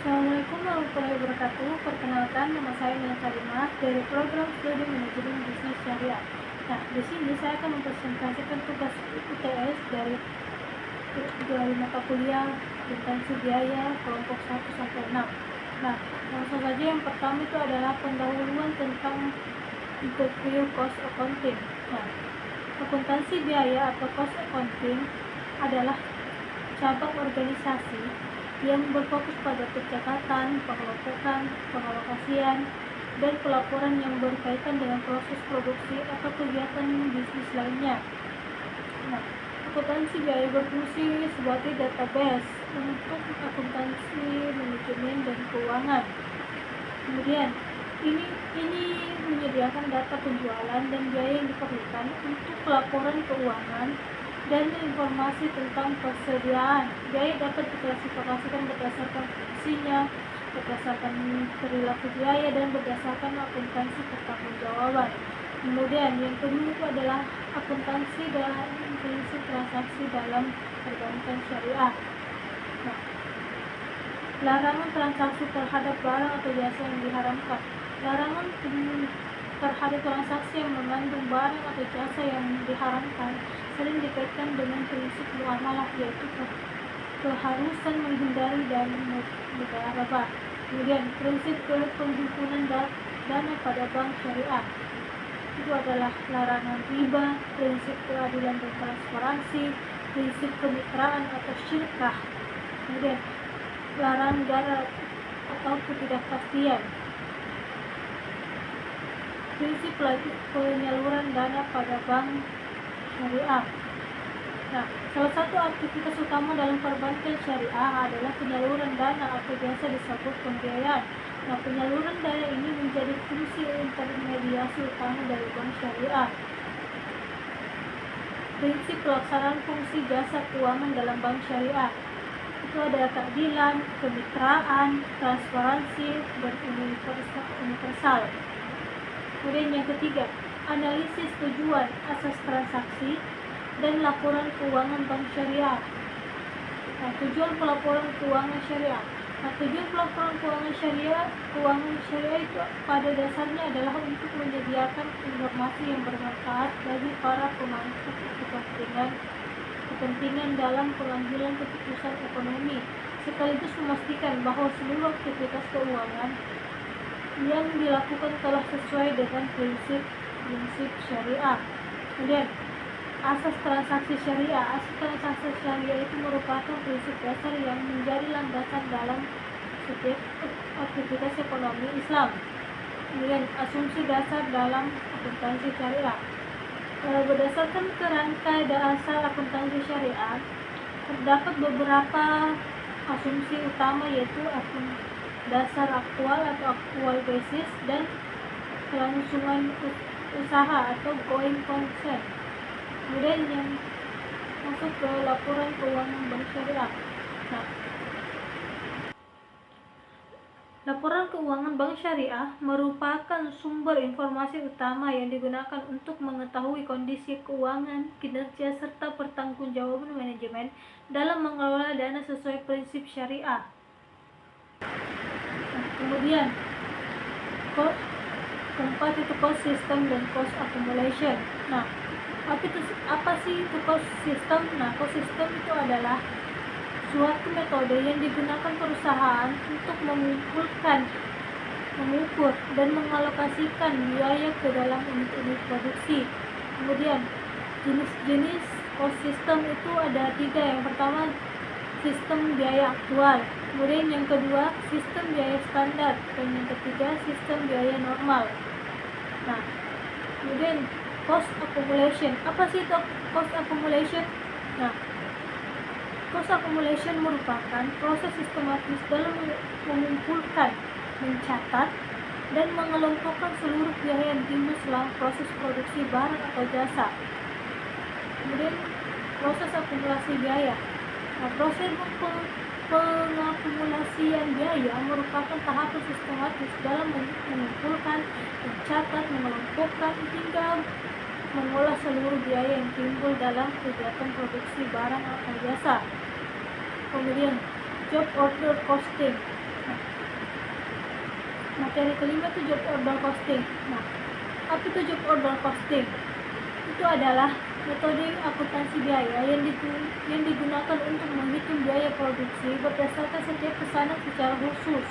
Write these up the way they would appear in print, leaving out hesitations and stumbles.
Assalamualaikum warahmatullahi wabarakatuh. Perkenalkan, nama saya Mia Karimah dari program studi manajemen bisnis syariah. Nah, di sini saya akan mempresentasikan tugas UTS dari mata kuliah akuntansi biaya kelompok 1 sampai 6. Nah, langsung saja yang pertama itu adalah pendahuluan tentang interview cost accounting. Nah, akuntansi biaya atau cost accounting adalah cabang organisasi yang berfokus pada pencatatan, pengelompokan, pengalokasian, dan pelaporan yang berkaitan dengan proses produksi atau kegiatan bisnis lainnya. Nah, akuntansi biaya berfungsi sebagai database untuk akuntansi, manajemen, dan keuangan. Kemudian, ini menyediakan data penjualan dan biaya yang diperlukan untuk pelaporan keuangan dan informasi tentang persediaan. Biaya dapat diklasifikasikan berdasarkan fungsinya, berdasarkan perilaku biaya, dan berdasarkan akuntansi pertanggungjawaban. Kemudian yang kedua itu adalah akuntansi dan prinsip transaksi dalam perbankan syariah. Nah, larangan transaksi terhadap barang atau jasa yang diharamkan. Larangan terhadap transaksi yang mengandung barang atau jasa yang diharamkan sering dikaitkan dengan prinsip muamalah, yaitu keharusan menghindari dan mudarabah. Kemudian prinsip penghimpunan dana pada bank syariah itu adalah larangan riba, prinsip keadilan dan transparansi, prinsip kemitraan atau syirkah. Kemudian larangan darat atau ketidakpastian, prinsip penyaluran dana pada bank syariah. Nah, salah satu aktivitas utama dalam perbankan syariah adalah penyaluran dana atau biasa disebut pembiayaan. Nah, penyaluran dana ini menjadi fungsi intermediasi utama dari bank syariah. Prinsip pelaksanaan fungsi jasa keuangan dalam bank syariah itu adalah keadilan, kemitraan, transparansi, dan universal. Kemudian yang ketiga, analisis tujuan asas transaksi dan laporan keuangan bank syariah. Nah, tujuan pelaporan keuangan syariah. Nah, tujuan pelaporan keuangan syariah itu pada dasarnya adalah untuk menyediakan informasi yang bermanfaat bagi para pemangku kepentingan dalam pengambilan keputusan ekonomi, sekaligus memastikan bahwa seluruh aktivitas keuangan yang dilakukan telah sesuai dengan prinsip syariah. Kemudian asas transaksi syariah. Asas transaksi syariah itu merupakan prinsip dasar yang menjadi landasan dalam setiap aktivitas ekonomi Islam. Kemudian asumsi dasar dalam akuntansi syariah. Berdasarkan kerangka dasar akuntansi syariah, terdapat beberapa asumsi utama, yaitu dasar aktual atau actual basis dan kelangsungan usaha atau going concern. Kemudian yang masuk ke laporan keuangan bank syariah. Nah, laporan keuangan bank syariah merupakan sumber informasi utama yang digunakan untuk mengetahui kondisi keuangan, kinerja, serta pertanggungjawaban manajemen dalam mengelola dana sesuai prinsip syariah. Nah, kemudian keempat itu cost system dan cost accumulation. Nah, apa sih itu cost system? Nah, cost system itu adalah suatu metode yang digunakan perusahaan untuk mengukur dan mengalokasikan biaya ke dalam unit-unit produksi. Kemudian jenis-jenis cost system itu ada 3. Yang pertama, sistem biaya aktual. Kemudian yang kedua, sistem biaya standar. Dan yang ketiga, sistem biaya normal. Nah, kemudian cost accumulation. Apa sih itu cost accumulation? Nah, cost accumulation merupakan proses sistematis dalam mengumpulkan, mencatat, dan mengelompokkan seluruh biaya yang timbul selama proses produksi barang atau jasa. Kemudian proses akumulasi biaya. Nah, proses pengakumulasian biaya merupakan tahapan sistematis dalam mengumpulkan, mencatat, mengelompokkan, hingga mengolah seluruh biaya yang timbul dalam kegiatan produksi barang atau jasa. Kemudian job order costing. Nah, Materi kelima itu job order costing. Nah, apa itu job order costing? Itu adalah metode akuntansi biaya yang digunakan untuk menghitung biaya produksi berdasarkan setiap pesanan secara khusus,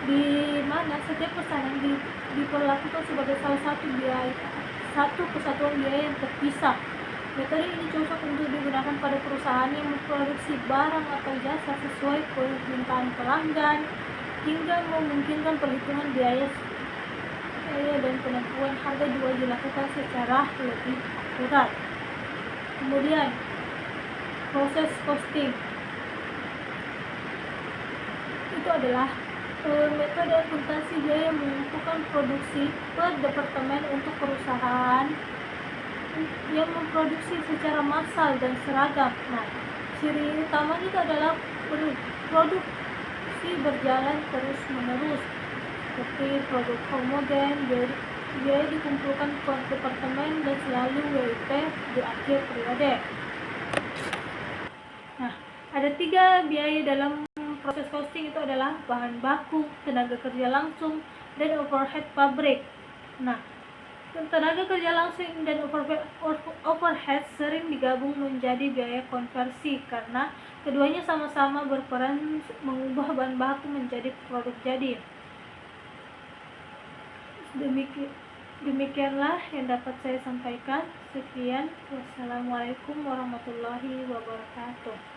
di mana setiap pesanan diperlakukan sebagai salah satu kesatuan biaya yang terpisah. Metode ini cocok untuk digunakan pada perusahaan yang memproduksi barang atau jasa sesuai permintaan pelanggan, hingga memungkinkan perhitungan biaya dan penentuan harga jual dilakukan secara lebih akurat. Kemudian, proses costing itu adalah metode akuntansi biaya yang mengumpulkan produksi per departemen untuk perusahaan yang memproduksi secara massal dan seragam. Nah, ciri utama itu adalah produksi berjalan terus menerus, seperti produk homogen, biaya dikumpulkan per departemen dan selalu WIP di akhir periode. Nah, ada 3 biaya dalam proses costing, itu adalah bahan baku, tenaga kerja langsung, dan overhead pabrik. Nah, tenaga kerja langsung dan overhead sering digabung menjadi biaya konversi karena keduanya sama-sama berperan mengubah bahan baku menjadi produk jadi. Demikianlah yang dapat saya sampaikan. Sekian, wassalamualaikum warahmatullahi wabarakatuh.